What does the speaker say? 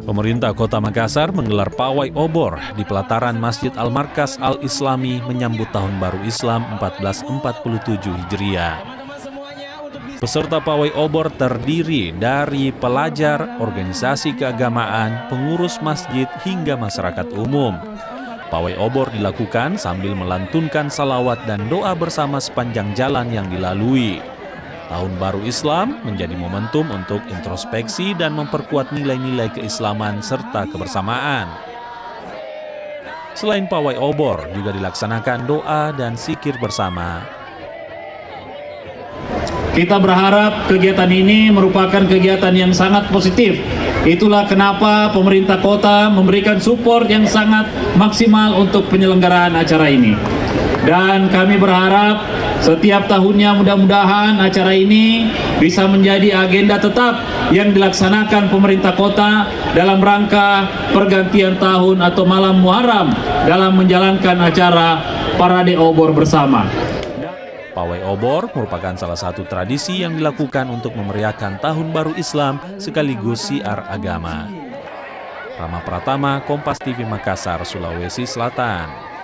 Pemerintah Kota Makassar menggelar pawai obor di pelataran Masjid Al-Markas Al-Islami menyambut Tahun Baru Islam 1447 Hijriah. Peserta pawai obor terdiri dari pelajar, organisasi keagamaan, pengurus masjid, hingga masyarakat umum. Pawai obor dilakukan sambil melantunkan salawat dan doa bersama sepanjang jalan yang dilalui. Tahun Baru Islam menjadi momentum untuk introspeksi dan memperkuat nilai-nilai keislaman serta kebersamaan. Selain pawai obor, juga dilaksanakan doa dan zikir bersama. Kita berharap kegiatan ini merupakan kegiatan yang sangat positif. Itulah kenapa pemerintah kota memberikan support yang sangat maksimal untuk penyelenggaraan acara ini. Dan kami berharap setiap tahunnya mudah-mudahan acara ini bisa menjadi agenda tetap yang dilaksanakan pemerintah kota dalam rangka pergantian tahun atau malam Muharram dalam menjalankan acara parade obor bersama. Pawai obor merupakan salah satu tradisi yang dilakukan untuk memeriahkan Tahun Baru Islam sekaligus syiar agama. Rama Pratama, Kompas TV Makassar, Sulawesi Selatan.